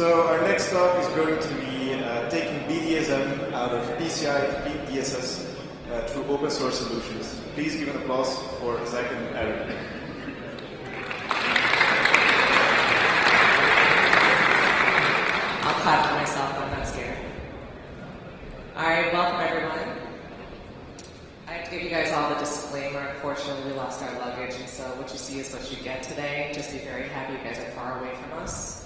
So our next talk is going to be taking BDSM out of PCI DSS through open source solutions. Please give an applause for Zack and Erin. I'll clap for myself, I'm not scared. Alright, welcome everyone. I have to give you guys all the disclaimer. Unfortunately, we lost our luggage, and so what you see is what you get today. Just be very happy you guys are far away from us.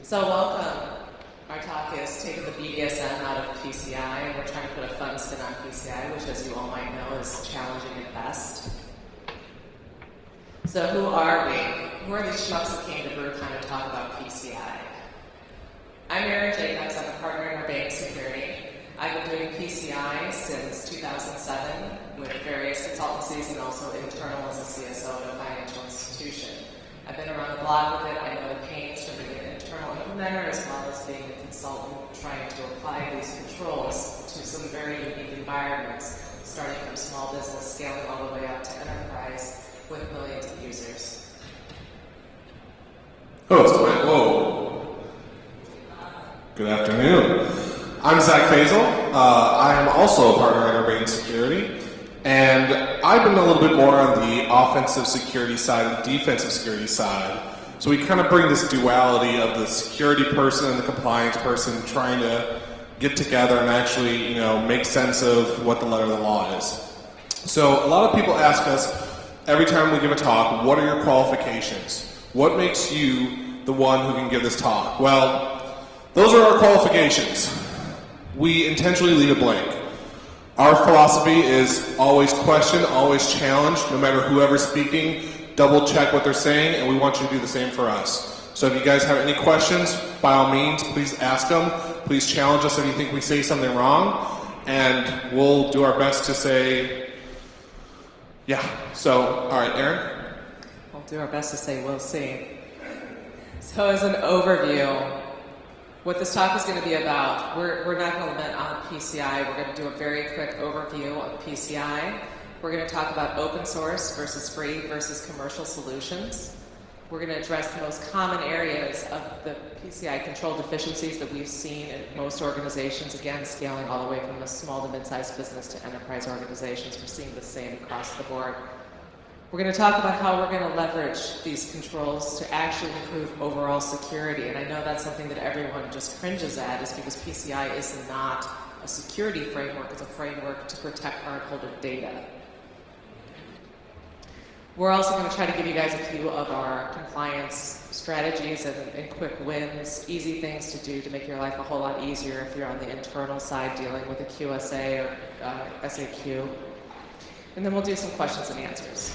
So welcome. Our talk is taking the BDSM out of PCI, and we're trying to put a fun spin on PCI, which, as you all might know, is challenging at best. So who are we? Who are these schmucks that came to BruCON to talk about PCI? I'm Erin Jacobs. I'm a partner in Urbane Security. I've been doing PCI since 2007 with various consultancies and also internal as a CSO at a financial institution. I've been around the block with it. I know the pains from being an internal implementer as well as being a consultant trying to apply these controls to some very unique environments, starting from small business, scaling all the way up to enterprise with millions of users. Whoa. Good afternoon. I'm Zack Fasel. I am also a partner in Urbane Security. And I've been a little bit more on the offensive security side and defensive security side. So we kind of bring this duality of the security person and the compliance person trying to get together and actually, make sense of what the letter of the law is. So a lot of people ask us every time we give a talk, what are your qualifications? What makes you the one who can give this talk? Well, those are our qualifications. We intentionally leave it blank. Our philosophy is always question, always challenge, no matter whoever's speaking, double check what they're saying, and we want you to do the same for us. So if you guys have any questions, by all means, please ask them. Please challenge us if you think we say something wrong, and we'll do our best to say, yeah. So, all right, Erin? We'll do our best to say we'll see. So as an overview, what this talk is going to be about, we're not going to limit on PCI. We're going to do a very quick overview of PCI. We're going to talk about open source versus free versus commercial solutions. We're going to address the most common areas of the PCI control deficiencies that we've seen in most organizations, again, scaling all the way from the small to mid-sized business to enterprise organizations. We're seeing the same across the board. We're going to talk about how we're going to leverage these controls to actually improve overall security. And I know that's something that everyone just cringes at, is because PCI is not a security framework, it's a framework to protect cardholder data. We're also going to try to give you guys a few of our compliance strategies and quick wins, easy things to do to make your life a whole lot easier if you're on the internal side dealing with a QSA or SAQ. And then we'll do some questions and answers.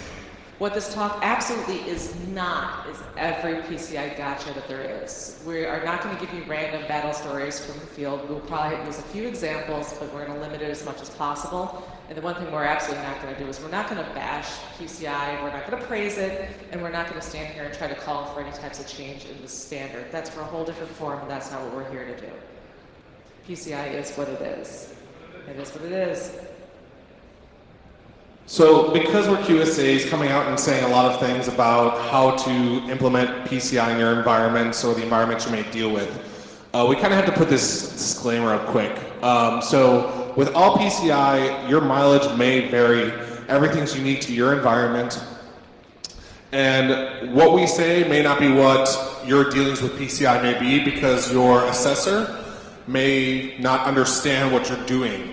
What this talk absolutely is not is every PCI gotcha that there is. We are not going to give you random battle stories from the field. We'll probably use a few examples, but we're going to limit it as much as possible. And the one thing we're absolutely not going to do is we're not going to bash PCI, we're not going to praise it, and we're not going to stand here and try to call for any types of change in the standard. That's for a whole different forum, and that's not what we're here to do. PCI is what it is. It is what it is. So because we're QSAs coming out and saying a lot of things about how to implement PCI in your environments or the environment you may deal with, we kind of have to put this disclaimer up quick. So with all PCI, your mileage may vary. Everything's unique to your environment. And what we say may not be what your dealings with PCI may be, because your assessor may not understand what you're doing.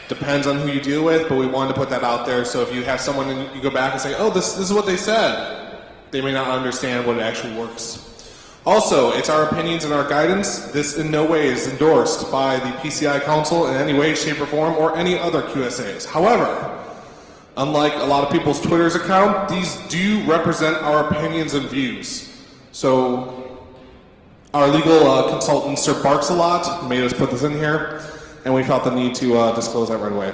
Depends on who you deal with, but we wanted to put that out there. So if you have someone and you go back and say, oh, this is what they said, they may not understand what it actually works. Also, it's our opinions and our guidance. This in no way is endorsed by the PCI Council in any way, shape, or form, or any other QSAs. However, unlike a lot of people's Twitter's account, these do represent our opinions and views. So our legal consultant, Sir Barks a lot, made us put this in here. And we felt the need to disclose that right away.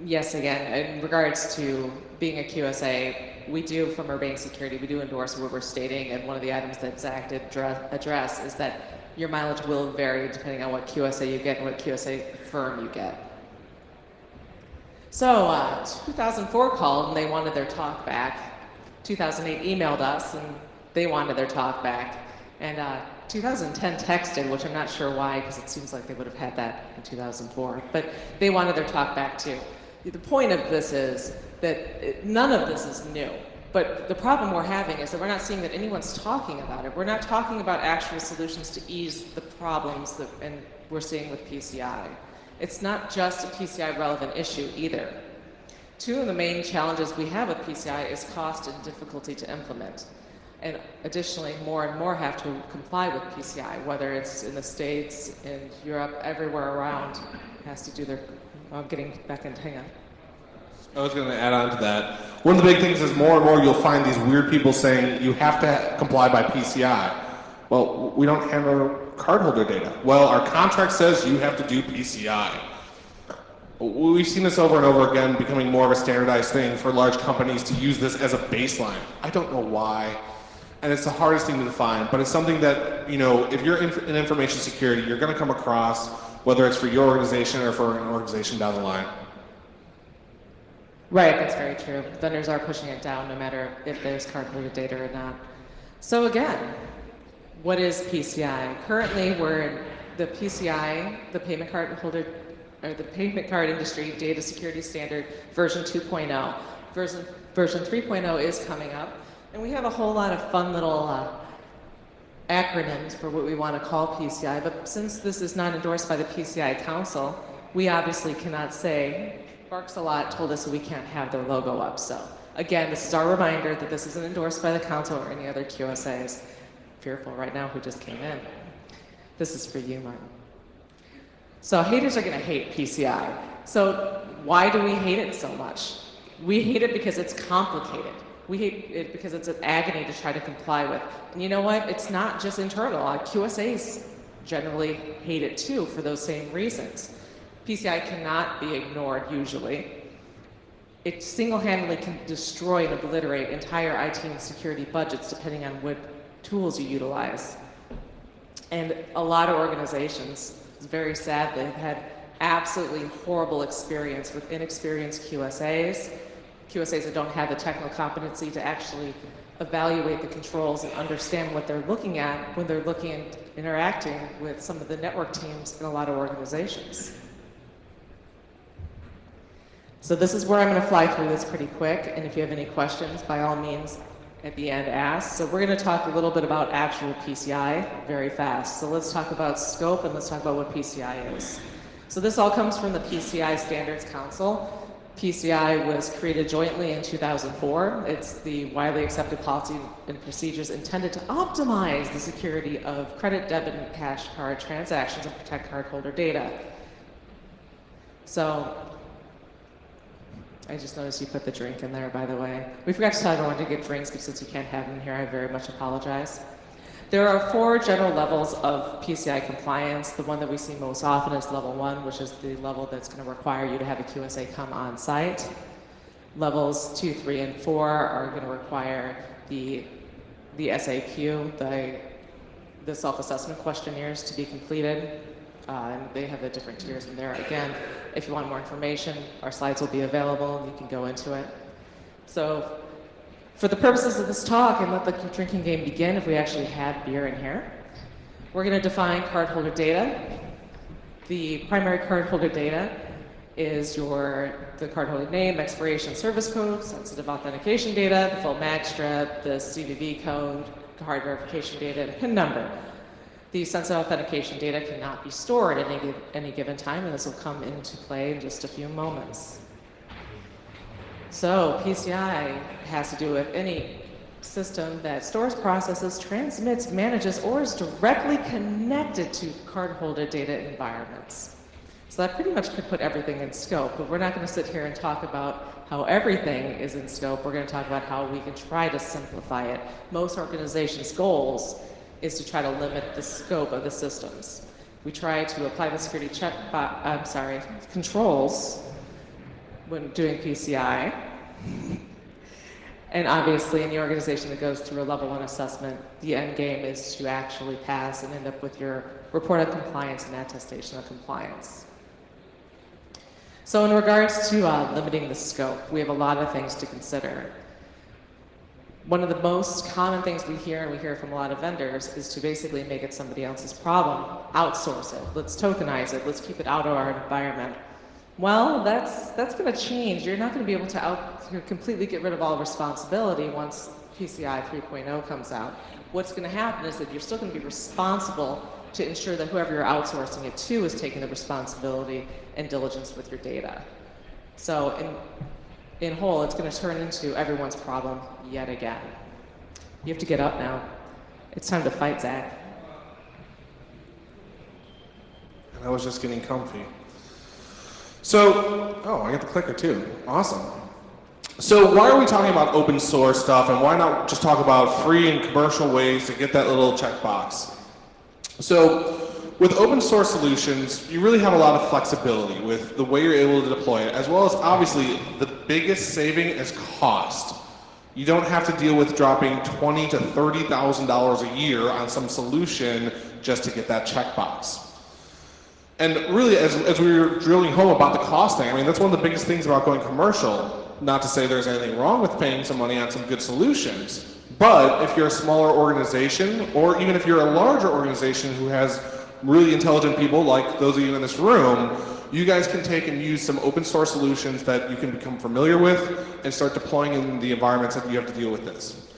Yes, again, in regards to being a QSA, we do, from Urbane Security, we do endorse what we're stating, and one of the items that Zack did address is that your mileage will vary depending on what QSA you get and what QSA firm you get. So, 2004 called and they wanted their talk back. 2008 emailed us, and they wanted their talk back. And 2010 texted, which I'm not sure why, because it seems like they would have had that in 2004. But they wanted their talk back too. The point of this is that none of this is new. But the problem we're having is that we're not seeing that anyone's talking about it. We're not talking about actual solutions to ease the problems that we're seeing with PCI. It's not just a PCI relevant issue either. Two of the main challenges we have with PCI is cost and difficulty to implement. And additionally, more and more have to comply with PCI, whether it's in the States, in Europe, everywhere around, has to do their, I'm getting back in, hang on. I was going to add on to that. One of the big things is more and more you'll find these weird people saying you have to comply by PCI. Well, we don't handle cardholder data. Well, our contract says you have to do PCI. We've seen this over and over again becoming more of a standardized thing for large companies to use this as a baseline. I don't know why. And it's the hardest thing to define, but it's something that, you know, if you're in information security, you're going to come across, whether it's for your organization or for an organization down the line. Right, that's very true. Vendors are pushing it down no matter if there's cardholder data or not. So again, what is PCI? Currently, we're in the PCI, the payment card holder, or the payment card industry data security standard version 2.0. Version 3.0 is coming up, and we have a whole lot of fun little acronyms for what we want to call PCI, but since this is not endorsed by the PCI Council, we obviously cannot say. Barks a Lot told us we can't have their logo up. So again, this is our reminder that this isn't endorsed by the council or any other QSAs. Fearful right now who just came in. This is for you, Martin. So haters are going to hate PCI. So why do we hate it so much? We hate it because it's complicated. We hate it because it's an agony to try to comply with. And you know what? It's not just internal. QSAs generally hate it too for those same reasons. PCI cannot be ignored usually. It single-handedly can destroy and obliterate entire IT and security budgets depending on what tools you utilize. And a lot of organizations, very sadly, have had absolutely horrible experience with inexperienced QSAs that don't have the technical competency to actually evaluate the controls and understand what they're looking at when they're looking and interacting with some of the network teams in a lot of organizations. So this is where I'm going to fly through this pretty quick, and if you have any questions, by all means, at the end, ask. So we're going to talk a little bit about actual PCI very fast. So let's talk about scope, and let's talk about what PCI is. So this all comes from the PCI Standards Council. PCI was created jointly in 2004. It's the widely accepted policy and procedures intended to optimize the security of credit, debit, and cash card transactions and protect cardholder data. So I just noticed you put the drink in there, by the way. We forgot to tell everyone to get drinks, but since you can't have them here, I very much apologize. There are 4 general levels of PCI compliance. The one that we see most often is level 1, which is the level that's going to require you to have a QSA come on site. Levels 2, 3, and 4 are going to require the SAQ, the self-assessment questionnaires to be completed. And they have the different tiers in there. Again, if you want more information, our slides will be available and you can go into it. So for the purposes of this talk, and let the drinking game begin if we actually had beer in here, we're going to define cardholder data. The primary cardholder data is the cardholder name, expiration service code, sensitive authentication data, the full mag strip, the CVV code, card verification data, and PIN number. The sensitive authentication data cannot be stored at any given time, and this will come into play in just a few moments. So PCI has to do with any system that stores, processes, transmits, manages, or is directly connected to cardholder data environments. So that pretty much could put everything in scope, but we're not going to sit here and talk about how everything is in scope. We're going to talk about how we can try to simplify it. Most organizations' goals is to try to limit the scope of the systems. We try to apply the security controls when doing PCI. And obviously, in the organization that goes through a level 1 assessment, the end game is to actually pass and end up with your report of compliance and attestation of compliance. So in regards to limiting the scope, we have a lot of things to consider. One of the most common things we hear, and we hear from a lot of vendors, is to basically make it somebody else's problem, outsource it, let's tokenize it, let's keep it out of our environment. Well, that's going to change. You're not going to be able to completely get rid of all responsibility once PCI 3.0 comes out. What's going to happen is that you're still going to be responsible to ensure that whoever you're outsourcing it to is taking the responsibility and diligence with your data. So in whole, it's going to turn into everyone's problem yet again. You have to get up now. It's time to fight, Zack. And I was just getting comfy. So, oh, I got the clicker too. Awesome. So why are we talking about open source stuff, and why not just talk about free and commercial ways to get that little checkbox? So with open source solutions, you really have a lot of flexibility with the way you're able to deploy it, as well as obviously the biggest saving is cost. You don't have to deal with dropping $20,000 to $30,000 a year on some solution just to get that checkbox. And really, as we were drilling home about the cost thing, I mean, that's one of the biggest things about going commercial. Not to say there's anything wrong with paying some money on some good solutions, but if you're a smaller organization, or even if you're a larger organization who has really intelligent people like those of you in this room, you guys can take and use some open source solutions that you can become familiar with and start deploying in the environments that you have to deal with this.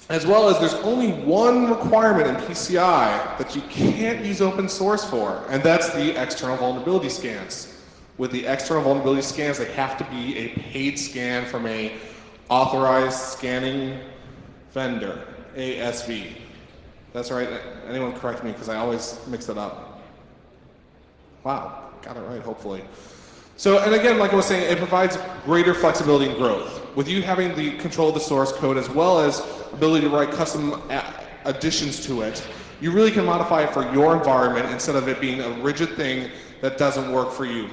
As well as there's only one requirement in PCI that you can't use open source for, and that's the external vulnerability scans. With the external vulnerability scans, they have to be a paid scan from a authorized scanning vendor, ASV. That's right. Anyone correct me, because I always mix it up. Wow, got it right, hopefully. So, and again, like I was saying, it provides greater flexibility and growth. With you having the control of the source code as well as ability to write custom additions to it, you really can modify it for your environment instead of it being a rigid thing that doesn't work for you.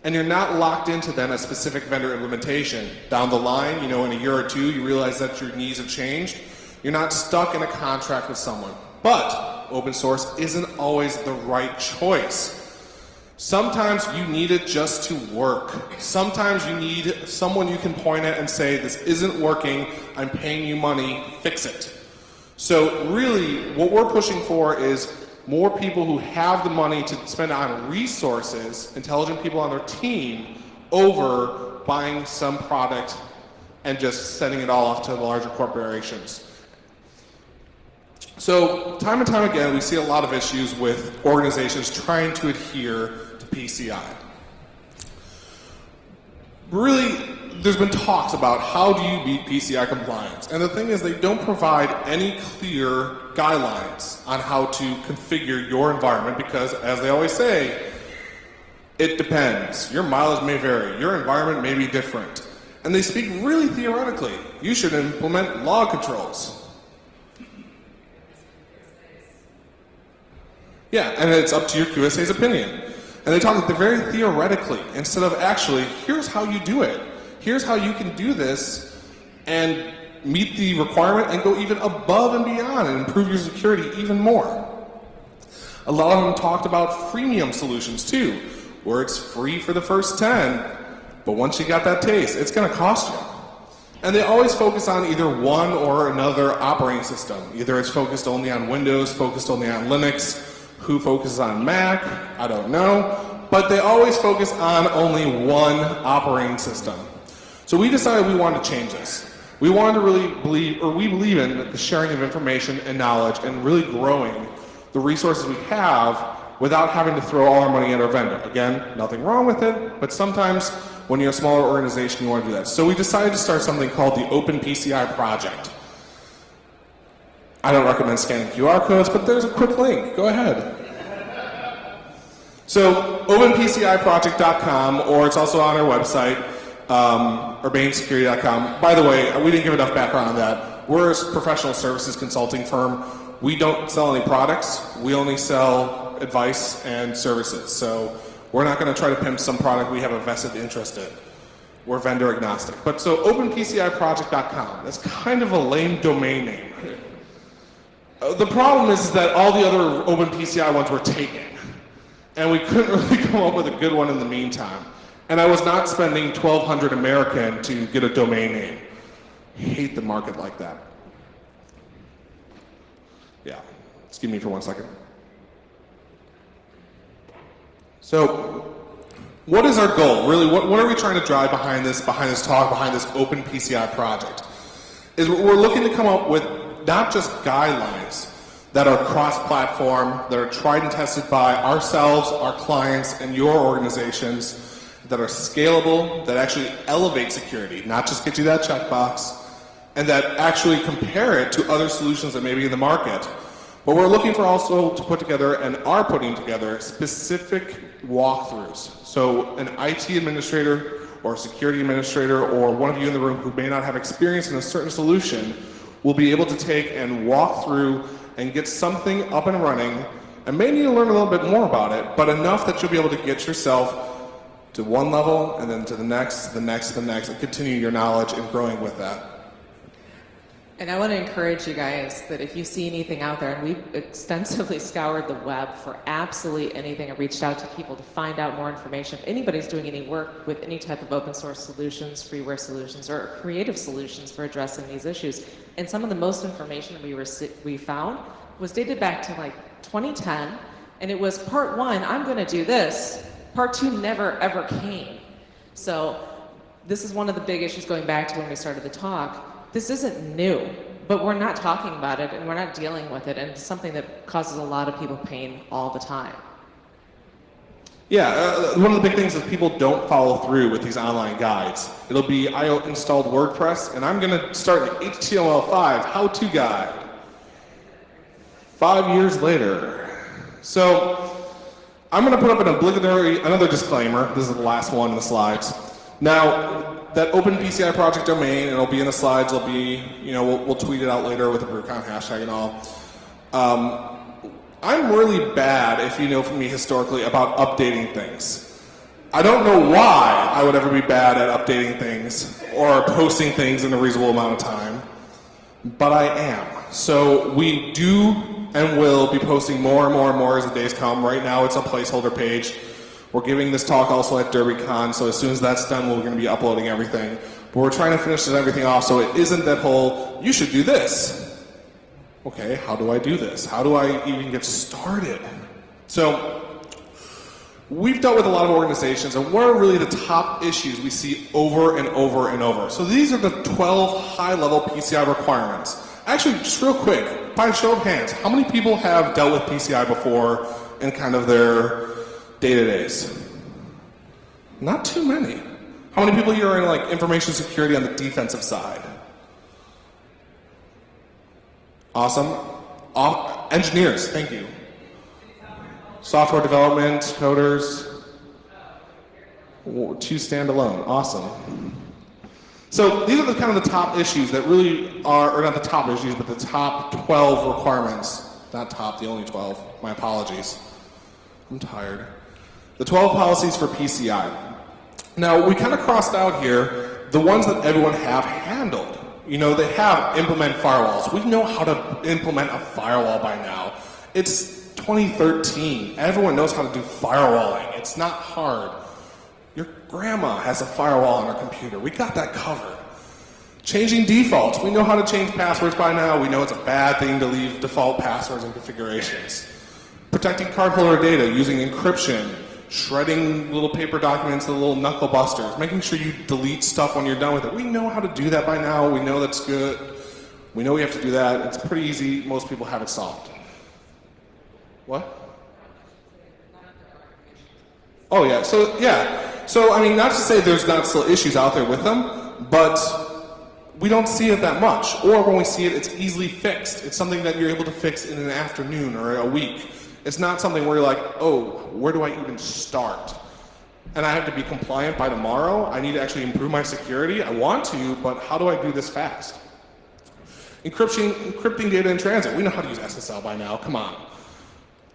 And you're not locked into then a specific vendor implementation. Down the line, in a year or two, you realize that your needs have changed. You're not stuck in a contract with someone. But open source isn't always the right choice. Sometimes you need it just to work. Sometimes you need someone you can point at and say, this isn't working, I'm paying you money, fix it. So really, what we're pushing for is more people who have the money to spend on resources, intelligent people on their team, over buying some product and just sending it all off to larger corporations. So time and time again, we see a lot of issues with organizations trying to adhere to PCI. Really, there's been talks about how do you beat PCI compliance, and the thing is they don't provide any clear guidelines on how to configure your environment because, as they always say, it depends. Your mileage may vary. Your environment may be different. And they speak really theoretically. You should implement log controls. Yeah, and it's up to your QSA's opinion. And they talk very theoretically instead of actually, here's how you do it. Here's how you can do this and meet the requirement and go even above and beyond and improve your security even more. A lot of them talked about freemium solutions too, where it's free for the first 10, but once you got that taste, it's going to cost you. And they always focus on either one or another operating system. Either it's focused only on Windows, focused only on Linux, who focuses on Mac, I don't know, but they always focus on only one operating system. So we decided we wanted to change this. We wanted to really we believe in the sharing of information and knowledge and really growing the resources we have without having to throw all our money at our vendor. Again, nothing wrong with it, but sometimes when you're a smaller organization, you want to do that. So we decided to start something called the Open PCI Project. I don't recommend scanning QR codes, but there's a quick link. Go ahead. So openpciproject.com, or it's also on our website, urbanesecurity.com. By the way, we didn't give enough background on that. We're a professional services consulting firm. We don't sell any products. We only sell advice and services. So we're not going to try to pimp some product we have a vested interest in. We're vendor agnostic. But so openpciproject.com, that's kind of a lame domain name. The problem is that all the other open PCI ones were taken, and we couldn't really come up with a good one in the meantime. And I was not spending $1,200 American to get a domain name. hate the market like that. Yeah, excuse me for 1 second. So, what is our goal? Really, what are we trying to drive behind this talk, behind this open PCI project? Is we're looking to come up with not just guidelines that are cross-platform, that are tried and tested by ourselves, our clients, and your organizations, that are scalable, that actually elevate security, not just get you that checkbox, and that actually compare it to other solutions that may be in the market. But we're looking for also to put together, and are putting together, specific walkthroughs. So an IT administrator or a security administrator or one of you in the room who may not have experience in a certain solution will be able to take and walk through and get something up and running, and may need to learn a little bit more about it, but enough that you'll be able to get yourself to one level and then to the next, the next, the next, and continue your knowledge and growing with that. And I want to encourage you guys that if you see anything out there, and we've extensively scoured the web for absolutely anything and reached out to people to find out more information. If anybody's doing any work with any type of open source solutions, freeware solutions, or creative solutions for addressing these issues, and some of the most information we found was dated back to like 2010, and it was part 1, I'm going to do this. Part 2 never ever came. So this is one of the big issues going back to when we started the talk. This isn't new, but we're not talking about it and we're not dealing with it, and it's something that causes a lot of people pain all the time. Yeah, one of the big things is people don't follow through with these online guides. It'll be, I installed WordPress and I'm going to start an HTML5 how-to guide. 5 years later. So I'm going to put up another disclaimer. This is the last one in the slides. Now, that open PCI project domain, it'll be in the slides, it'll be, we'll tweet it out later with the BruCON hashtag and all. I'm really bad, if you know from me historically, about updating things. I don't know why I would ever be bad at updating things or posting things in a reasonable amount of time, but I am. So we do and will be posting more and more and more as the days come. Right now it's a placeholder page. We're giving this talk also at BruCON, so as soon as that's done, we're going to be uploading everything. But we're trying to finish everything off so it isn't that whole, you should do this. Okay, how do I do this? How do I even get started? So we've dealt with a lot of organizations, and what are really the top issues we see over and over and over? So these are the 12 high-level PCI requirements. Actually, just real quick, by a show of hands, how many people have dealt with PCI before in kind of their day-to-days? Not too many. How many people here are in like information security on the defensive side? Awesome. Engineers, thank you. Software development, coders. 2 standalone, awesome. So these are the kind of the top issues that really are, or not the top issues, but the top 12 requirements. Not top, the only 12. My apologies. I'm tired. The 12 policies for PCI. Now, we kind of crossed out here the ones that everyone have handled. They have implement firewalls. We know how to implement a firewall by now. It's 2013. Everyone knows how to do firewalling. It's not hard. Your grandma has a firewall on her computer. We got that covered. Changing defaults. We know how to change passwords by now. We know it's a bad thing to leave default passwords and configurations. Protecting cardholder data using encryption, shredding little paper documents, the little knuckle busters, making sure you delete stuff when you're done with it. We know how to do that by now. We know that's good. We know we have to do that. It's pretty easy. Most people have it solved. What? Oh, yeah. So, I mean, not to say there's not still issues out there with them, but we don't see it that much. Or when we see it, it's easily fixed. It's something that you're able to fix in an afternoon or a week. It's not something where you're like, oh, where do I even start? And I have to be compliant by tomorrow. I need to actually improve my security. I want to, but how do I do this fast? Encrypting data in transit. We know how to use SSL by now. Come on.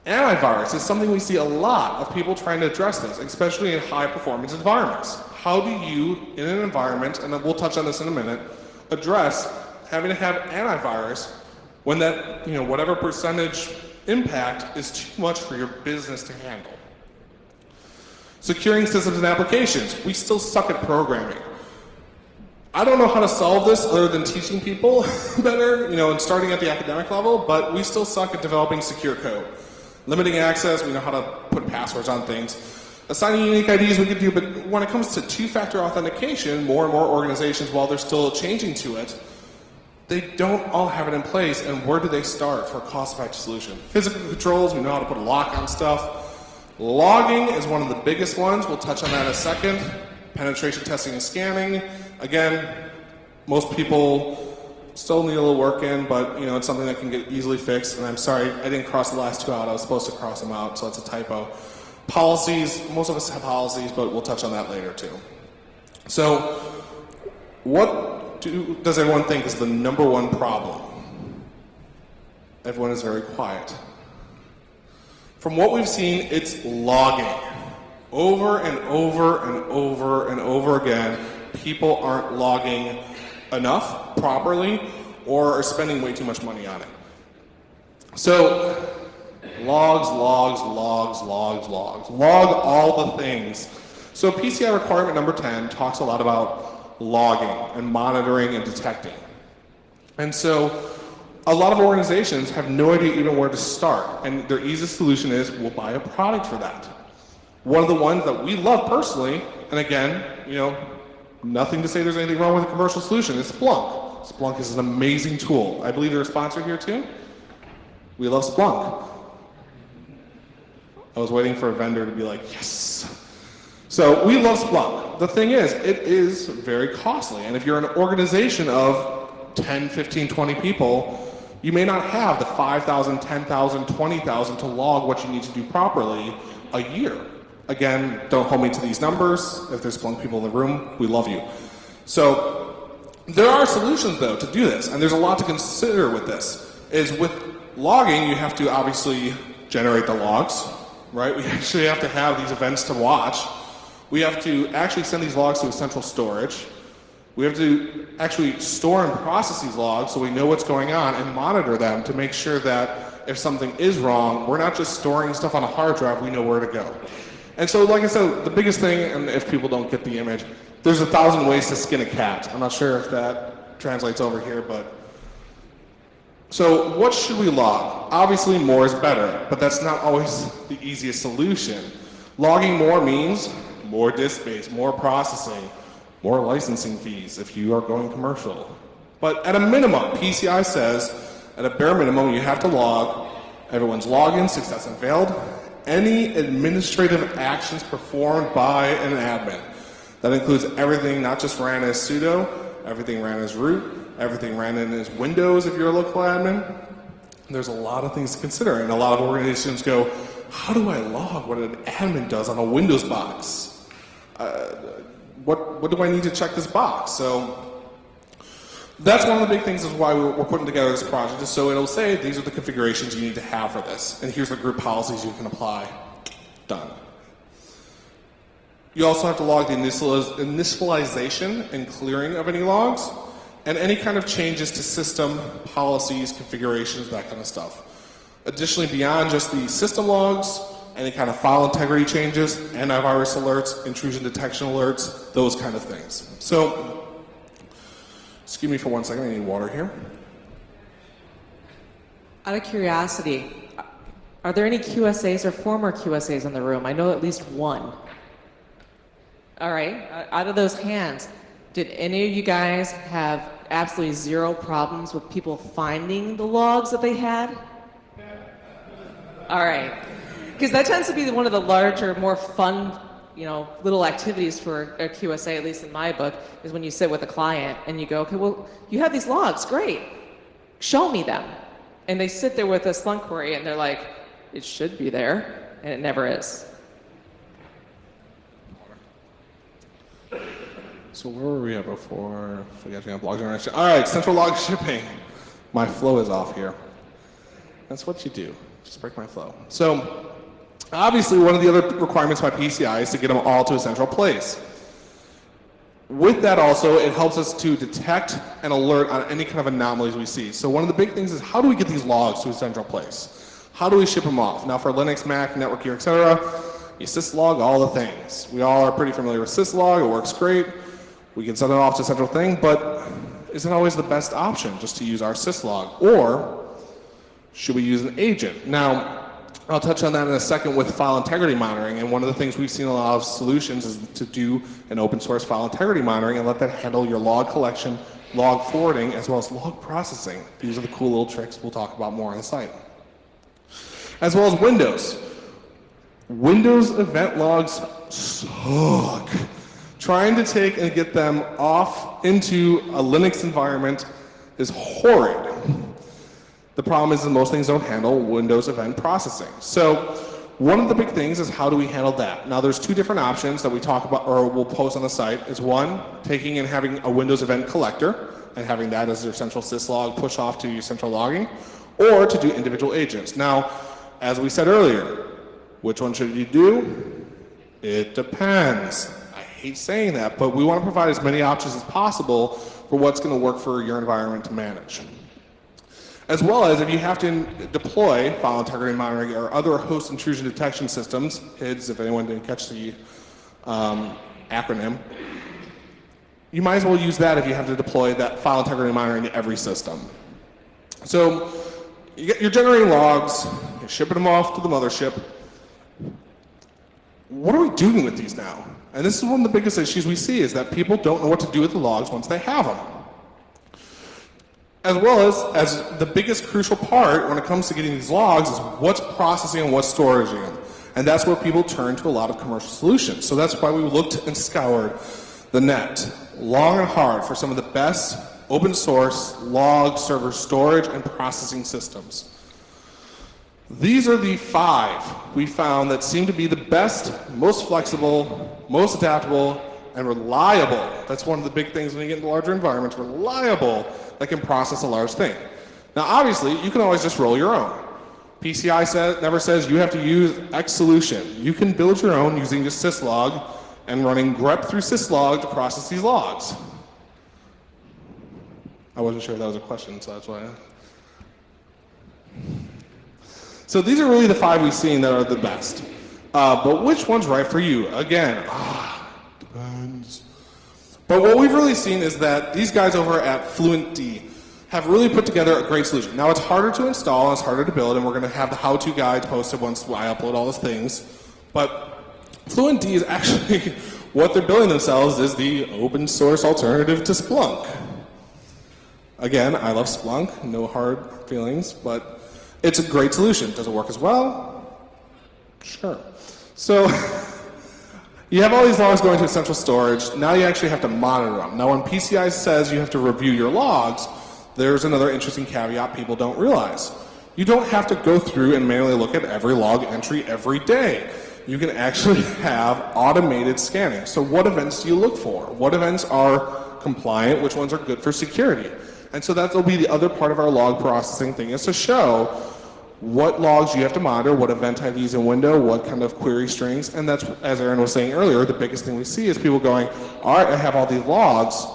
Antivirus is something we see a lot of people trying to address this, especially in high-performance environments. How do you, in an environment, and we'll touch on this in a minute, address having to have antivirus when that, whatever percentage impact is too much for your business to handle? Securing systems and applications. We still suck at programming. I don't know how to solve this other than teaching people better, and starting at the academic level, but we still suck at developing secure code. Limiting access, we know how to put passwords on things. Assigning unique IDs we could do, but when it comes to two-factor authentication, more and more organizations, while they're still changing to it, they don't all have it in place, and where do they start for a cost-effective solution? Physical controls, we know how to put a lock on stuff. Logging is one of the biggest ones. We'll touch on that in a second. Penetration testing and scanning. Again, most people still need a little work in, but it's something that can get easily fixed. And I'm sorry, I didn't cross the last two out. I was supposed to cross them out, so it's a typo. Policies, most of us have policies, but we'll touch on that later too. So, what does everyone think is the number one problem? Everyone is very quiet. From what we've seen, it's logging. Over and over and over and over again, people aren't logging enough, properly, or are spending way too much money on it. So, logs. Log all the things. So PCI requirement number 10 talks a lot about logging and monitoring and detecting. And so a lot of organizations have no idea even where to start. And their easiest solution is, we'll buy a product for that. One of the ones that we love personally, and again, nothing to say there's anything wrong with a commercial solution, is Splunk. Splunk is an amazing tool. I believe they're a sponsor here too. We love Splunk. I was waiting for a vendor to be like, yes. So we love Splunk. The thing is, it is very costly. And if you're an organization of 10, 15, 20 people, you may not have the 5,000, 10,000, 20,000 to log what you need to do properly a year. Again, don't hold me to these numbers. If there's Splunk people in the room, we love you. So there are solutions though to do this, and there's a lot to consider with this. Is with logging, you have to obviously generate the logs, right? We actually have to have these events to watch. We have to actually send these logs to a central storage. We have to actually store and process these logs so we know what's going on and monitor them to make sure that if something is wrong, we're not just storing stuff on a hard drive, we know where to go. And so, like I said, the biggest thing, and if people don't get the image, there's 1,000 ways to skin a cat. I'm not sure if that translates over here, but... So what should we log? Obviously more is better, but that's not always the easiest solution. Logging more means more disk space, more processing, more licensing fees if you are going commercial. But at a minimum, PCI says, at a bare minimum, you have to log everyone's login, success unveiled, any administrative actions performed by an admin. That includes everything not just ran as sudo, everything ran as root, everything ran in as Windows if you're a local admin. There's a lot of things to consider, and a lot of organizations go, how do I log what an admin does on a Windows box? What do I need to check this box? So that's one of the big things is why we're putting together this project, is so it'll say these are the configurations you need to have for this, and here's the group policies you can apply. Done. You also have to log the initialization and clearing of any logs, and any kind of changes to system, policies, configurations, that kind of stuff. Additionally, beyond just the system logs, any kind of file integrity changes, antivirus alerts, intrusion detection alerts, those kind of things. So, excuse me for 1 second, I need water here. Out of curiosity, are there any QSAs or former QSAs in the room? I know at least one. All right, out of those hands, did any of you guys have absolutely zero problems with people finding the logs that they had? All right, because that tends to be one of the larger, more fun, little activities for a QSA, at least in my book, is when you sit with a client and you go, okay, well, you have these logs, great, show me them. And they sit there with a Splunk query and they're like, it should be there, and it never is. So where were we at before forgetting about log generation? All right, central log shipping. My flow is off here. That's what you do. Just break my flow. So obviously one of the other requirements by PCI is to get them all to a central place. With that also, it helps us to detect and alert on any kind of anomalies we see. So one of the big things is, how do we get these logs to a central place? How do we ship them off? Now for Linux, Mac, network gear, etc., you syslog all the things. We all are pretty familiar with syslog, it works great. We can send it off to central thing, but is it always the best option just to use our syslog? Or should we use an agent? Now, I'll touch on that in a second with file integrity monitoring, and one of the things we've seen a lot of solutions is to do an open source file integrity monitoring and let that handle your log collection, log forwarding, as well as log processing. These are the cool little tricks we'll talk about more on the site. As well as Windows. Windows event logs suck. Trying to take and get them off into a Linux environment is horrid. The problem is that most things don't handle Windows event processing. So one of the big things is how do we handle that? Now there's two different options that we talk about or we'll post on the site. Is one, taking and having a Windows event collector and having that as your central syslog push off to your central logging, or to do individual agents. Now, as we said earlier, which one should you do? It depends. I hate saying that, but we want to provide as many options as possible for what's going to work for your environment to manage. As well as if you have to deploy file integrity monitoring or other host intrusion detection systems, HIDS, if anyone didn't catch the acronym, you might as well use that if you have to deploy that file integrity monitoring to every system. So you're generating logs, you're shipping them off to the mothership. What are we doing with these now? And this is one of the biggest issues we see is that people don't know what to do with the logs once they have them. As well as the biggest crucial part when it comes to getting these logs is what's processing and what's storaging them. And that's where people turn to a lot of commercial solutions. So that's why we looked and scoured the net long and hard for some of the best open source log server storage and processing systems. These are the 5 we found that seem to be the best, most flexible, most adaptable, and reliable. That's one of the big things when you get into larger environments, reliable, that can process a large thing. Now obviously, you can always just roll your own. PCI never says you have to use X solution. You can build your own using just syslog and running grep through syslog to process these logs. I wasn't sure if that was a question, so that's why. So these are really the 5 we've seen that are the best. But which one's right for you? Again, depends. But what we've really seen is that these guys over at FluentD have really put together a great solution. Now it's harder to install and it's harder to build, and we're going to have the how-to guides posted once I upload all those things. But FluentD is actually what they're building themselves is the open source alternative to Splunk. Again, I love Splunk, no hard feelings, but it's a great solution. Does it work as well? Sure. So you have all these logs going to central storage. Now you actually have to monitor them. Now when PCI says you have to review your logs, there's another interesting caveat people don't realize. You don't have to go through and manually look at every log entry every day. You can actually have automated scanning. So what events do you look for? What events are compliant? Which ones are good for security? And so that will be the other part of our log processing thing, is to show what logs you have to monitor, what event type you use in window, what kind of query strings. And that's, as Erin was saying earlier, the biggest thing we see is people going, all right, I have all these logs.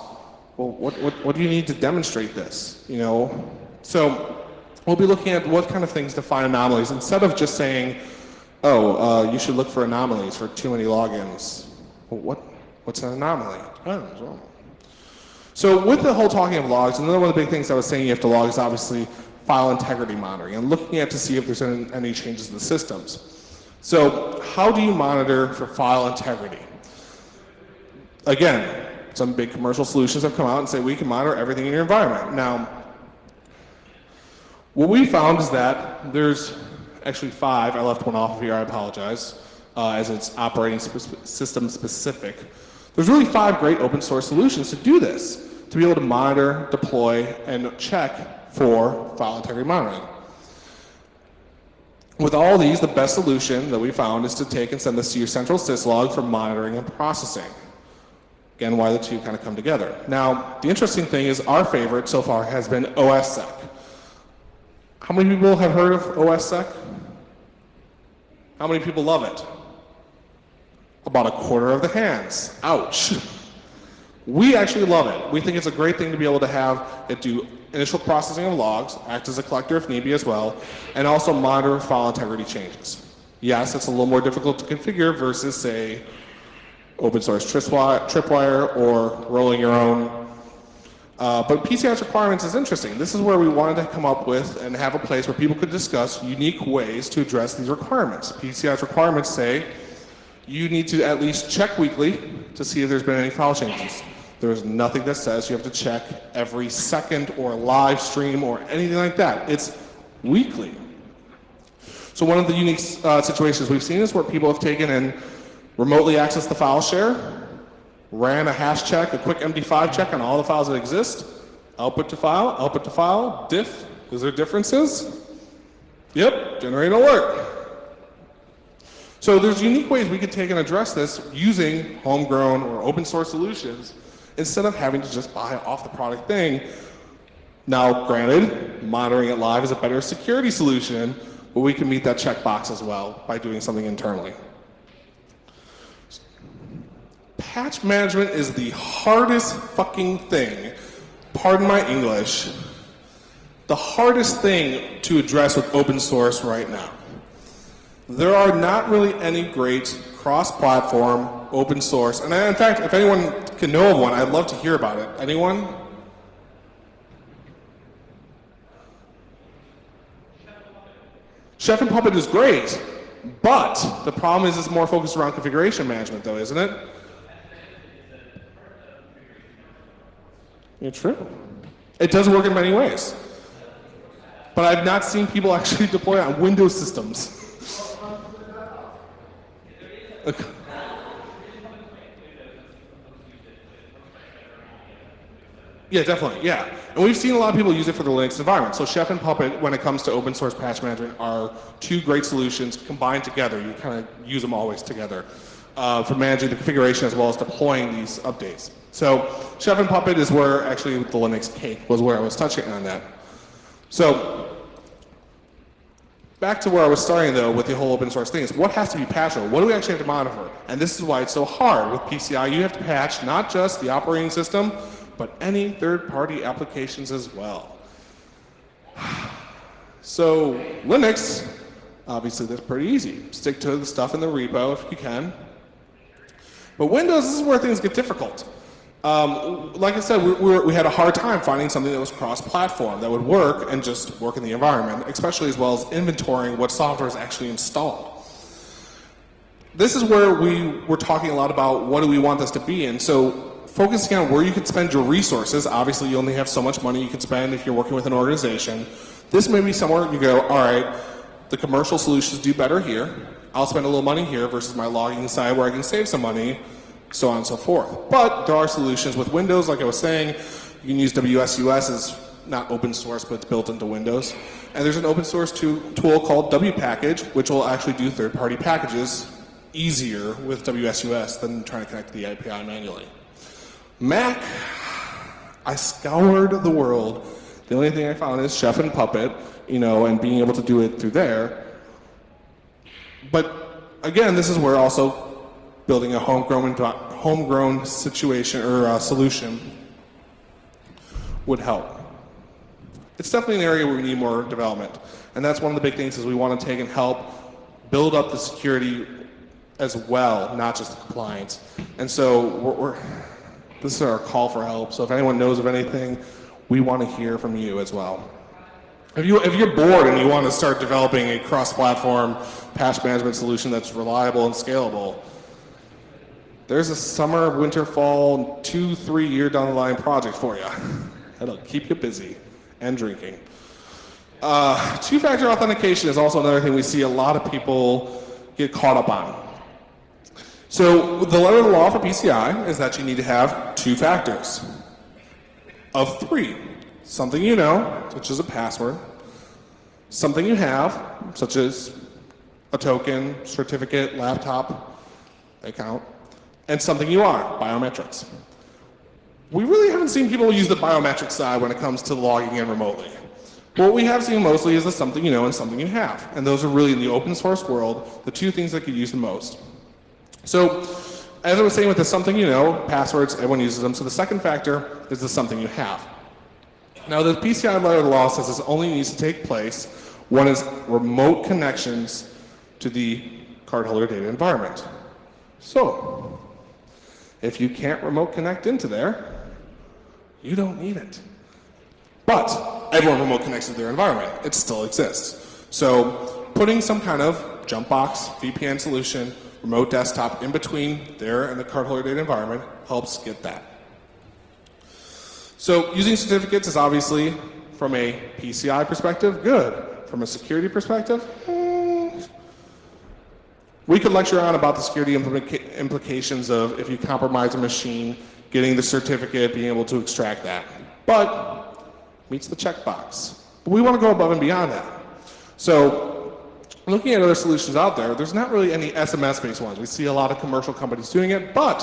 Well, what do you need to demonstrate this? You know? So we'll be looking at what kind of things to find anomalies instead of just saying, you should look for anomalies for too many logins. Well, what's an anomaly? So with the whole talking of logs, another one of the big things I was saying you have to log is obviously file integrity monitoring and looking at to see if there's any changes in the systems. So how do you monitor for file integrity? Again, some big commercial solutions have come out and say we can monitor everything in your environment. Now, what we found is that there's actually 5. I left one off of here, I apologize, as it's operating system specific. There's really 5 great open source solutions to do this, to be able to monitor, deploy, and check for file integrity monitoring. With all these, the best solution that we found is to take and send this to your central syslog for monitoring and processing. Again, why the two kind of come together. Now, the interesting thing is our favorite so far has been OSSec. How many people have heard of OSSec? How many people love it? About a quarter of the hands. Ouch. We actually love it. We think it's a great thing to be able to have it do initial processing of logs, act as a collector if need be as well, and also monitor file integrity changes. Yes, it's a little more difficult to configure versus, say, open source tripwire or rolling your own. But PCI's requirements is interesting. This is where we wanted to come up with and have a place where people could discuss unique ways to address these requirements. PCI's requirements say you need to at least check weekly to see if there's been any file changes. There's nothing that says you have to check every second or live stream or anything like that. It's weekly. So one of the unique situations we've seen is where people have taken and remotely accessed the file share, ran a hash check, a quick MD5 check on all the files that exist, output to file, diff, is there differences? Yep, generate an alert. So there's unique ways we could take and address this using homegrown or open source solutions instead of having to just buy off the product thing. Now, granted, monitoring it live is a better security solution, but we can meet that checkbox as well by doing something internally. Patch management is the hardest fucking thing, pardon my English, the hardest thing to address with open source right now. There are not really any great cross-platform open source, and in fact, if anyone can know of one, I'd love to hear about it. Anyone? Chef and Puppet is great, but the problem is it's more focused around configuration management though, isn't it? It's true. It does work in many ways. But I've not seen people actually deploy it on Windows systems. Okay. Yeah, definitely, yeah. And we've seen a lot of people use it for the Linux environment. So Chef and Puppet, when it comes to open source patch management, are two great solutions combined together. You kind of use them always together for managing the configuration as well as deploying these updates. So Chef and Puppet is where actually the Linux cake was where I was touching on that. So back to where I was starting though with the whole open source thing is what has to be patchable? What do we actually have to monitor? And this is why it's so hard with PCI. You have to patch not just the operating system, but any third-party applications as well. So Linux, obviously that's pretty easy. Stick to the stuff in the repo if you can. But Windows, this is where things get difficult. Like I said, we had a hard time finding something that was cross-platform, that would work and just work in the environment, especially as well as inventorying what software is actually installed. This is where we were talking a lot about what do we want this to be, and so focusing on where you can spend your resources. Obviously, you only have so much money you can spend if you're working with an organization. This may be somewhere you go, all right, the commercial solutions do better here. I'll spend a little money here versus my logging side where I can save some money, so on and so forth. But there are solutions with Windows, like I was saying. You can use WSUS as not open source, but it's built into Windows. And there's an open source tool called WPackage, which will actually do third-party packages easier with WSUS than trying to connect to the API manually. Mac, I scoured the world. The only thing I found is Chef and Puppet, and being able to do it through there. But again, this is where also building a homegrown situation or solution would help. It's definitely an area where we need more development, and that's one of the big things is we want to take and help build up the security as well, not just the compliance. And so this is our call for help. So if anyone knows of anything, we want to hear from you as well. If you're bored and you want to start developing a cross-platform patch management solution that's reliable and scalable, there's a summer, winter, fall, 2-3 year down the line project for you. That'll keep you busy and drinking. Two-factor authentication is also another thing we see a lot of people get caught up on. So the letter of the law for PCI is that you need to have 2 factors of 3. Something you know, such as a password, something you have, such as a token, certificate, laptop, they count, and something you are, biometrics. We really haven't seen people use the biometric side when it comes to logging in remotely. What we have seen mostly is the something you know and something you have, and those are really in the open source world the 2 things that could use the most. So, as I was saying with the something you know, passwords, everyone uses them. So the second factor is the something you have. Now the PCI letter of the law says this only needs to take place when it's remote connections to the cardholder data environment. So, If you can't remote connect into there, you don't need it. But everyone remote connects to their environment. It still exists. So putting some kind of jump box, VPN solution, remote desktop in between there and the card holder data environment helps get that. So using certificates is obviously, from a PCI perspective, good. From a security perspective, we could lecture on about the security implications of if you compromise a machine, getting the certificate, being able to extract that. But meets the checkbox. But we want to go above and beyond that. So looking at other solutions out there, there's not really any SMS-based ones. We see a lot of commercial companies doing it, but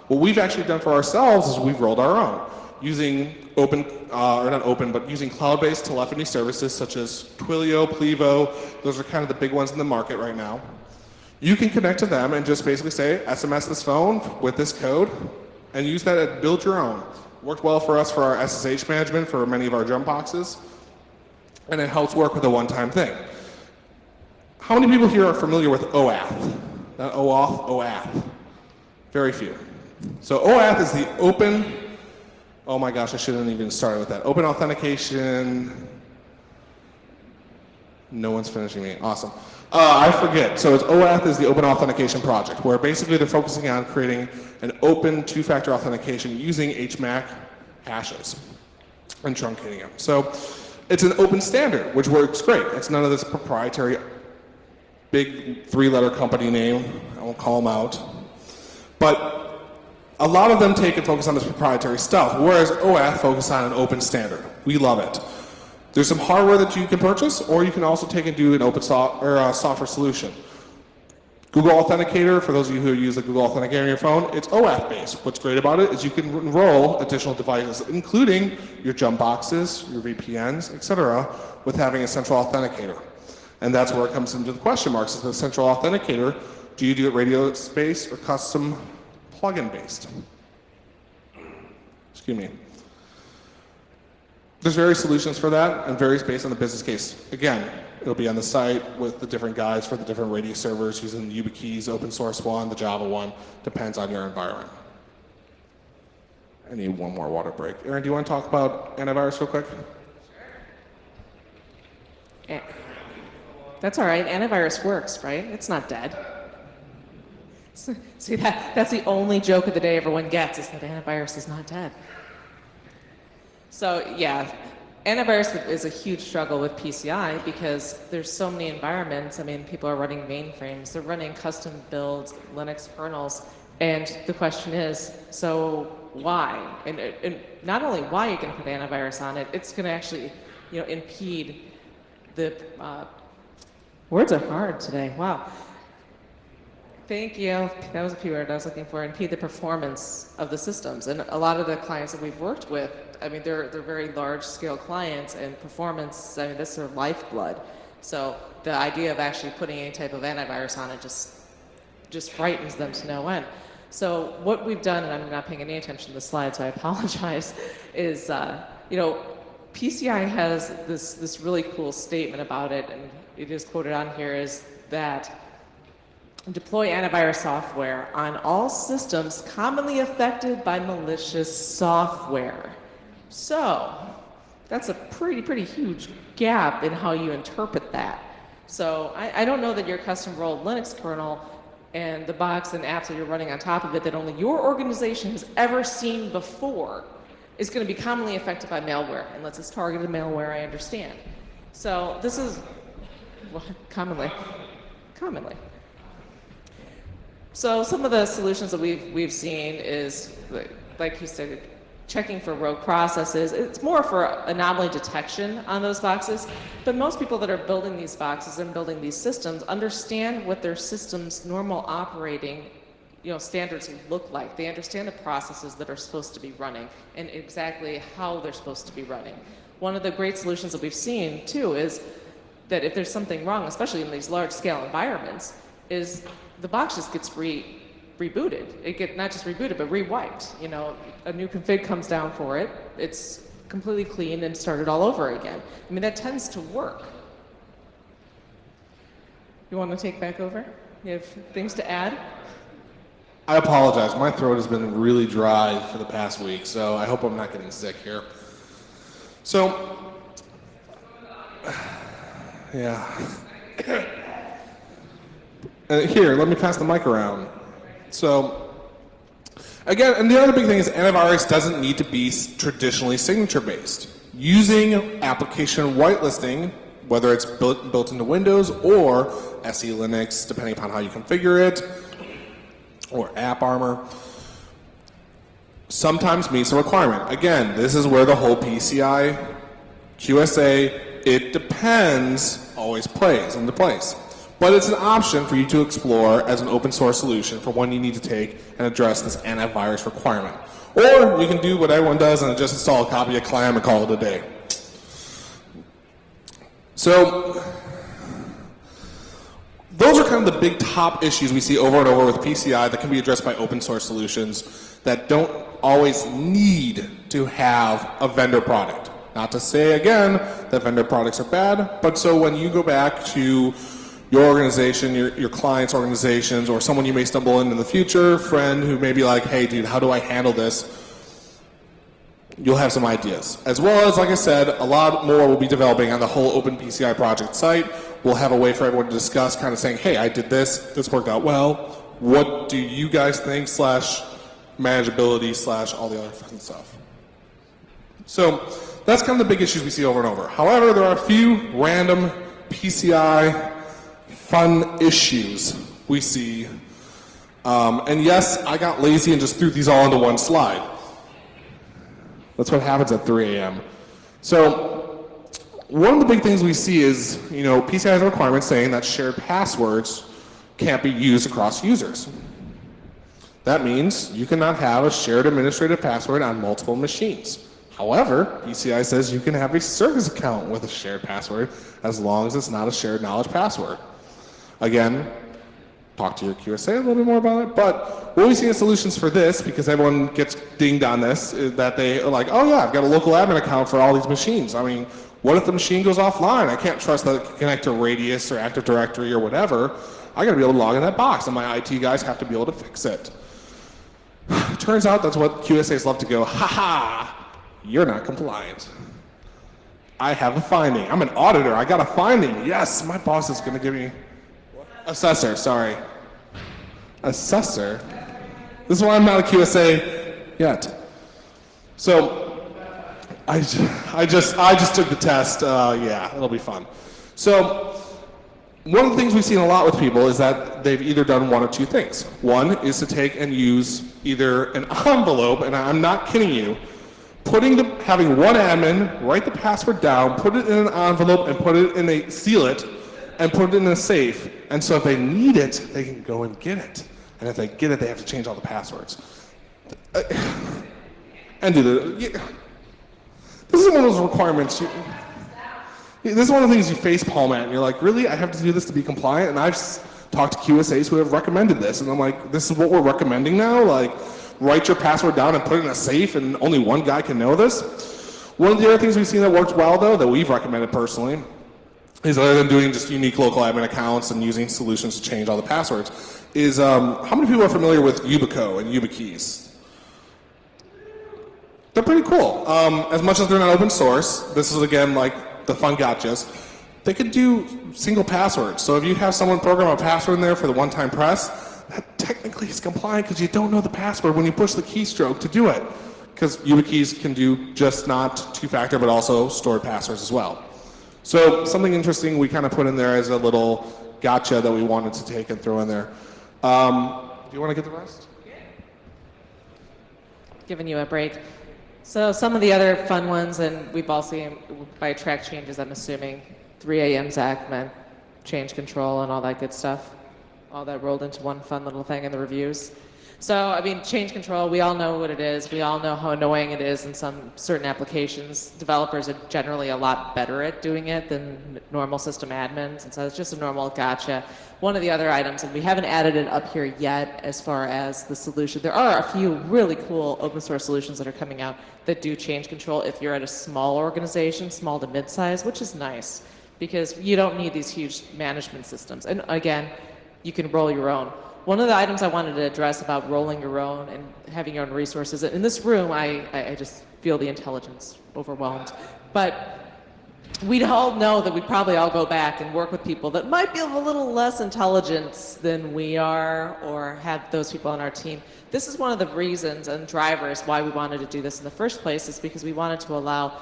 what we've actually done for ourselves is we've rolled our own using using cloud-based telephony services such as Twilio, Plivo. Those are kind of the big ones in the market right now. You can connect to them and just basically say, SMS this phone with this code, and use that and build your own. Worked well for us for our SSH management for many of our jump boxes, and it helps work with a one-time thing. How many people here are familiar with OAuth? Not OAuth, OAuth. Very few. So OAuth is the open, oh my gosh, I shouldn't even started with that. Open authentication, no one's finishing me, awesome. I forget, so OAuth is the Open Authentication Project, where basically they're focusing on creating an open two-factor authentication using HMAC hashes and truncating them. So it's an open standard, which works great. It's none of this proprietary big three-letter company name. I won't call them out. But a lot of them take and focus on this proprietary stuff, whereas OAuth focuses on an open standard. We love it. There's some hardware that you can purchase, or you can also take and do an open software solution. Google Authenticator, for those of you who use the Google Authenticator on your phone, it's OAuth based. What's great about it is you can enroll additional devices, including your jump boxes, your VPNs, etc., with having a central authenticator. And that's where it comes into the question marks. Is the central authenticator, do you do it radio-based or custom plugin based? Excuse me. There's various solutions for that, and varies based on the business case. Again, it'll be on the site with the different guides for the different radio servers using the YubiKeys, open source one, the Java one, depends on your environment. I need one more water break. Erin, do you want to talk about antivirus real quick? Sure. That's all right, antivirus works, right? It's not dead. See, that's the only joke of the day everyone gets, is that antivirus is not dead. So yeah, antivirus is a huge struggle with PCI because there's so many environments. I mean, people are running mainframes, they're running custom built Linux kernels, and the question is, so why? And not only why you're going to put antivirus on it, it's going to actually, impede the. Words are hard today. Wow. Thank you. That was a keyword I was looking for. Impede the performance of the systems. And a lot of the clients that we've worked with, I mean, they're very large-scale clients, and performance, I mean, that's their lifeblood. So the idea of actually putting any type of antivirus on it just frightens them to no end. So what we've done, and I'm not paying any attention to the slide, so I apologize, is, PCI has this really cool statement about it, and it is quoted on here, is that deploy antivirus software on all systems commonly affected by malicious software. So that's a pretty huge gap in how you interpret that. So I don't know that your custom rolled Linux kernel and the box and apps that you're running on top of it that only your organization has ever seen before is going to be commonly affected by malware, unless it's targeted malware, I understand. So this is, well, commonly. So some of the solutions that we've seen is, like you said, checking for rogue processes. It's more for anomaly detection on those boxes, but most people that are building these boxes and building these systems understand what their system's normal operating standards look like. They understand the processes that are supposed to be running and exactly how they're supposed to be running. One of the great solutions that we've seen too is that if there's something wrong, especially in these large-scale environments, is the box just gets rebooted. It gets not just rebooted, but re-wiped. A new config comes down for it. It's completely clean and started all over again. I mean, that tends to work. You want to take back over? You have things to add? I apologize. My throat has been really dry for the past week, so I hope I'm not getting sick here. So, yeah. Here, let me pass the mic around. So, again, and the other big thing is antivirus doesn't need to be traditionally signature-based. Using application whitelisting, whether it's built into Windows or SE Linux, depending upon how you configure it, or AppArmor, sometimes meets a requirement. Again, this is where the whole PCI, QSA, it depends, always plays into place. But it's an option for you to explore as an open source solution for when you need to take and address this antivirus requirement. Or you can do what everyone does and just install a copy of CLAM and call it a day. So, those are kind of the big top issues we see over and over with PCI that can be addressed by open source solutions that don't always need to have a vendor product. Not to say, again, that vendor products are bad, but so when you go back to your organization, your client's organizations, or someone you may stumble in the future, friend who may be like, hey dude, how do I handle this? You'll have some ideas. As well as, like I said, a lot more will be developing on the whole Open PCI project site. We'll have a way for everyone to discuss, kind of saying, hey, I did this worked out well. What do you guys think, / manageability / all the other fun stuff. So that's kind of the big issues we see over and over. However, there are a few random PCI fun issues we see. And yes, I got lazy and just threw these all into one slide. That's what happens at 3 a.m. So one of the big things we see is, PCI has a requirement saying that shared passwords can't be used across users. That means you cannot have a shared administrative password on multiple machines. However, PCI says you can have a service account with a shared password as long as it's not a shared knowledge password. Again, talk to your QSA a little bit more about it, but what we see in solutions for this, because everyone gets dinged on this, is that they are like, oh yeah, I've got a local admin account for all these machines. I mean, what if the machine goes offline? I can't trust that it can connect to Radius or Active Directory or whatever. I gotta be able to log in that box, and my IT guys have to be able to fix it. Turns out that's what QSAs love to go, ha, you're not compliant. I have a finding. I'm an auditor, I got a finding. Yes, my boss is gonna give me, assessor, sorry. Assessor? This is why I'm not a QSA yet. So, I just took the test. Yeah, it'll be fun. So, one of the things we've seen a lot with people is that they've either done one of two things. One is to take and use either an envelope, and I'm not kidding you, having one admin write the password down, put it in an envelope, and put it in seal it, and put it in a safe. And so if they need it, they can go and get it. And if they get it, they have to change all the passwords. And do the. This is one of those requirements. This is one of the things you face palm at, and you're like, really? I have to do this to be compliant? And I've talked to QSAs who have recommended this, and I'm like, this is what we're recommending now? Like, write your password down and put it in a safe, and only one guy can know this? One of the other things we've seen that works well, though, that we've recommended personally, is other than doing just unique local admin accounts and using solutions to change all the passwords, is how many people are familiar with Yubico and YubiKeys? They're pretty cool. As much as they're not open source, this is again like the fun gotchas, they could do single passwords. So if you have someone program a password in there for the one-time press, that technically is compliant because you don't know the password when you push the keystroke to do it. Because YubiKeys can do just not two-factor but also stored passwords as well. So something interesting we kind of put in there as a little gotcha that we wanted to take and throw in there. Do you want to get the rest? Giving you a break. So some of the other fun ones, and we've all seen by track changes, I'm assuming, 3 a.m. Zack meant change control and all that good stuff. All that rolled into one fun little thing in the reviews. So, I mean, change control, we all know what it is. We all know how annoying it is in some certain applications. Developers are generally a lot better at doing it than normal system admins, and so it's just a normal gotcha. One of the other items, and we haven't added it up here yet as far as the solution. There are a few really cool open source solutions that are coming out that do change control if you're at a small organization, small to mid-size, which is nice because you don't need these huge management systems. And again, you can roll your own. One of the items I wanted to address about rolling your own and having your own resources, in this room, I just feel the intelligence overwhelmed. But we'd all know that we'd probably all go back and work with people that might be a little less intelligent than we are, or have those people on our team. This is one of the reasons and drivers why we wanted to do this in the first place, is because we wanted to allow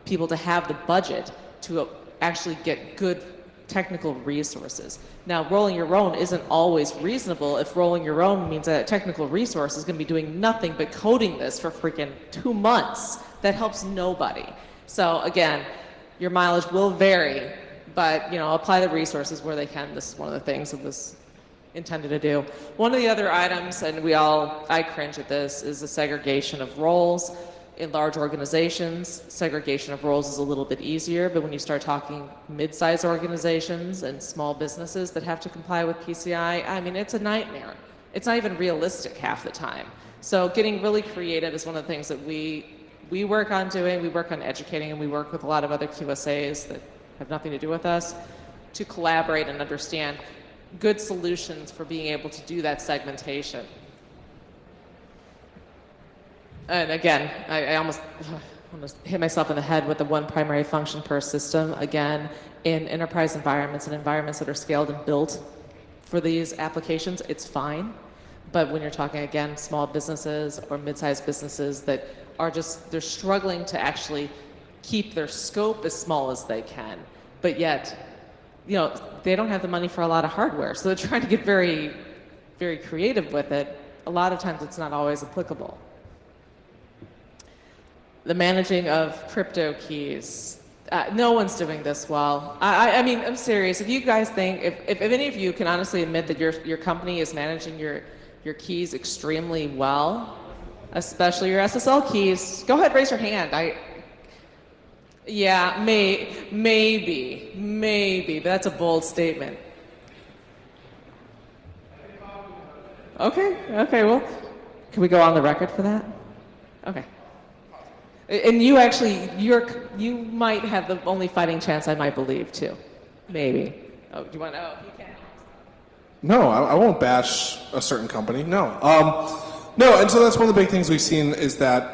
people to have the budget to actually get good technical resources. Now, rolling your own isn't always reasonable if rolling your own means that a technical resource is going to be doing nothing but coding this for freaking 2 months. That helps nobody. So again, your mileage will vary, but apply the resources where they can. This is one of the things that was intended to do. One of the other items, and I cringe at this, is the segregation of roles. In large organizations, segregation of roles is a little bit easier, but when you start talking mid-sized organizations and small businesses that have to comply with PCI, I mean, it's a nightmare. It's not even realistic half the time. So getting really creative is one of the things that we work on doing. We work on educating, and we work with a lot of other QSAs that have nothing to do with us to collaborate and understand good solutions for being able to do that segmentation. And again, I almost hit myself in the head with the one primary function per system. Again, in enterprise environments and environments that are scaled and built for these applications, it's fine. But when you're talking, again, small businesses or mid-sized businesses that are they're struggling to actually keep their scope as small as they can, but yet, they don't have the money for a lot of hardware. So they're trying to get very, very creative with it. A lot of times it's not always applicable. The managing of crypto keys. No one's doing this well. I mean, I'm serious. If you guys think, if any of you can honestly admit that your company is managing your keys extremely well, especially your SSL keys, go ahead, raise your hand. Yeah, maybe. That's a bold statement. Okay, well, can we go on the record for that? Okay. And you actually, you might have the only fighting chance I might believe, too. Maybe. Oh, do you want to? Oh, you can. No, I won't bash a certain company. No. No, and so that's one of the big things we've seen is that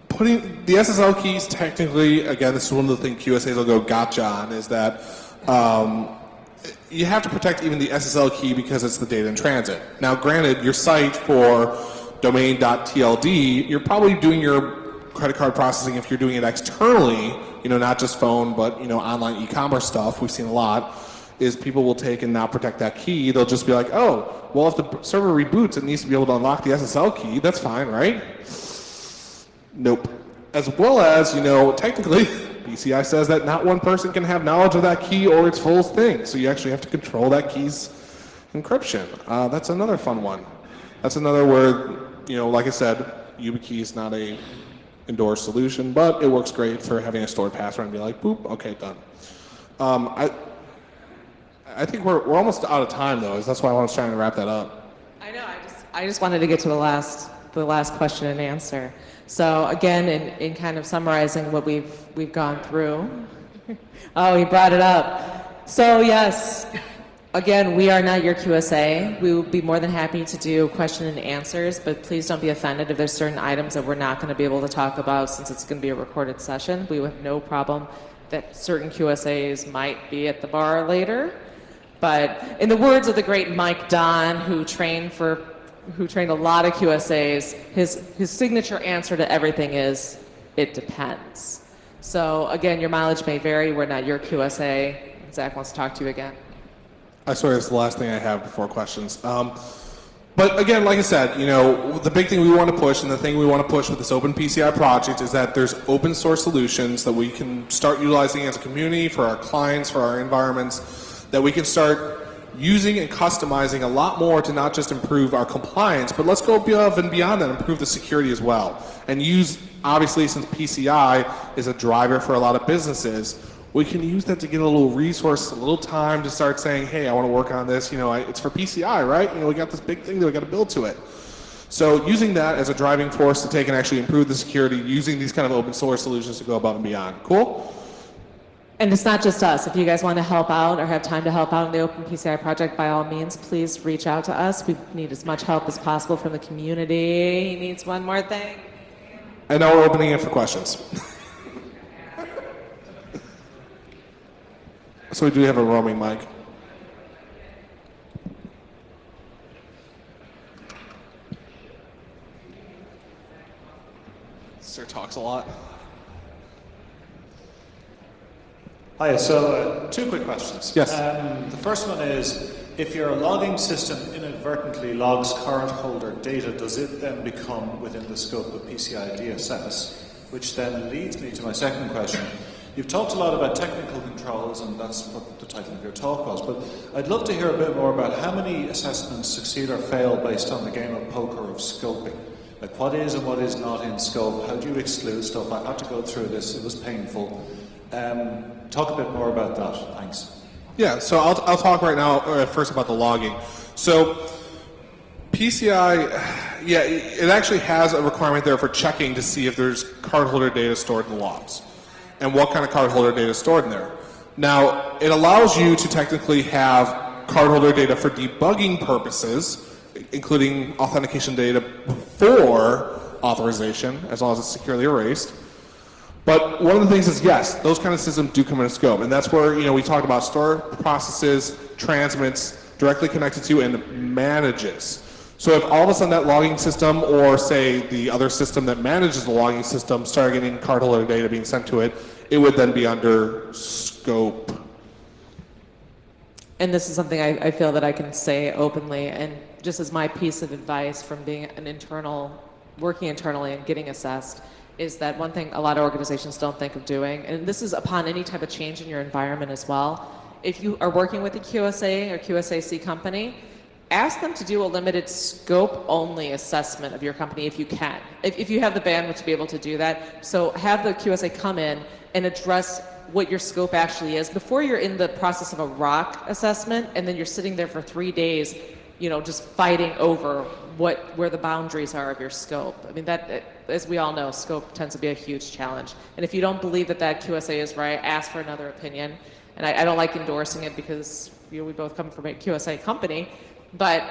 putting the SSL keys, technically, again, this is one of the things QSAs will go gotcha on, is that you have to protect even the SSL key because it's the data in transit. Now, granted, your site for domain.tld, you're probably doing your credit card processing if you're doing it externally, not just phone, but, online e-commerce stuff. We've seen a lot, is people will take and not protect that key. They'll just be like, oh, well, if the server reboots, it needs to be able to unlock the SSL key. That's fine, right? Nope. As well as, technically, PCI says that not one person can have knowledge of that key or its full thing. So you actually have to control that key's encryption. That's another fun one. That's another where, like I said, YubiKey is not a endorsed solution, but it works great for having a stored password and be like, boop, okay, done. I think we're almost out of time, though. That's why I was trying to wrap that up. I know. I just wanted to get to the last question and answer. So again, in kind of summarizing what we've gone through. Oh, he brought it up. So yes, again, we are not your QSA. We will be more than happy to do question and answers, but please don't be offended if there's certain items that we're not going to be able to talk about since it's going to be a recorded session. We have no problem that certain QSAs might be at the bar later. But in the words of the great Mike Don, who trained a lot of QSAs, his signature answer to everything is, it depends. So again, your mileage may vary. We're not your QSA. Zach wants to talk to you again. I swear it's the last thing I have before questions. But again, like I said, the big thing we want to push and the thing we want to push with this Open PCI project is that there's open source solutions that we can start utilizing as a community for our clients, for our environments, that we can start using and customizing a lot more to not just improve our compliance, but let's go above and beyond that, improve the security as well. And use, obviously, since PCI is a driver for a lot of businesses, we can use that to get a little resource, a little time to start saying, hey, I want to work on this. It's for PCI, right? We got this big thing that we got to build to it. So using that as a driving force to take and actually improve the security, using these kind of open source solutions to go above and beyond. Cool? And it's not just us. If you guys want to help out or have time to help out in the Open PCI project, by all means, please reach out to us. We need as much help as possible from the community. He needs one more thing. And now we're opening it for questions. So we do have a roaming mic. Sir talks a lot. Hi, so two quick questions. Yes. The first one is, if your logging system inadvertently logs cardholder data, does it then become within the scope of PCI DSS? Which then leads me to my second question. You've talked a lot about technical controls, and that's what the title of your talk was, but I'd love to hear a bit more about how many assessments succeed or fail based on the game of poker of scoping. Like what is and what is not in scope, how do you exclude stuff? I've had to go through this, it was painful. Talk a bit more about that, thanks. Yeah, so I'll talk right now first about the logging. So PCI, yeah, it actually has a requirement there for checking to see if there's cardholder data stored in the logs and what kind of cardholder data is stored in there. Now, it allows you to technically have cardholder data for debugging purposes, including authentication data before authorization, as long as it's securely erased. But one of the things is, yes, those kind of systems do come into scope, and that's where we talked about store processes, transmits, directly connected to, and manages. So if all of a sudden that logging system, or say the other system that manages the logging system, started getting cardholder data being sent to it, it would then be under scope. And this is something I feel that I can say openly, and just as my piece of advice from being working internally and getting assessed, is that one thing a lot of organizations don't think of doing, and this is upon any type of change in your environment as well. If you are working with a QSA or QSAC company, ask them to do a limited scope only assessment of your company if you can. If you have the bandwidth to be able to do that. So have the QSA come in and address what your scope actually is before you're in the process of a ROC assessment, and then you're sitting there for 3 days, just fighting over where the boundaries are of your scope. I mean, that, as we all know, scope tends to be a huge challenge. And if you don't believe that QSA is right, ask for another opinion. And I don't like endorsing it because we both come from a QSA company. But,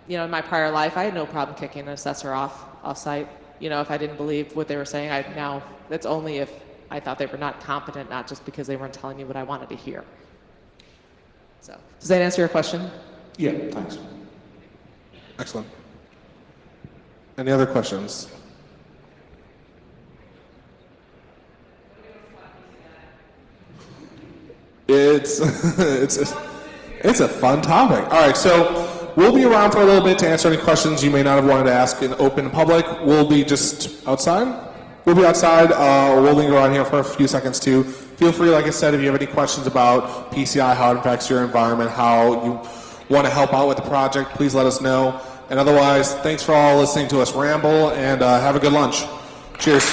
in my prior life, I had no problem kicking an assessor off-site. If I didn't believe what they were saying, that's only if I thought they were not competent, not just because they weren't telling me what I wanted to hear. So, does that answer your question? Yeah, thanks. Excellent. Any other questions? It's a fun topic. All right, so we'll be around for a little bit to answer any questions you may not have wanted to ask in open public. We'll be just outside. We'll be outside. We'll linger around here for a few seconds too. Feel free, like I said, if you have any questions about PCI, how it impacts your environment, how you want to help out with the project, please let us know. And otherwise, thanks for all listening to us ramble, and have a good lunch. Cheers.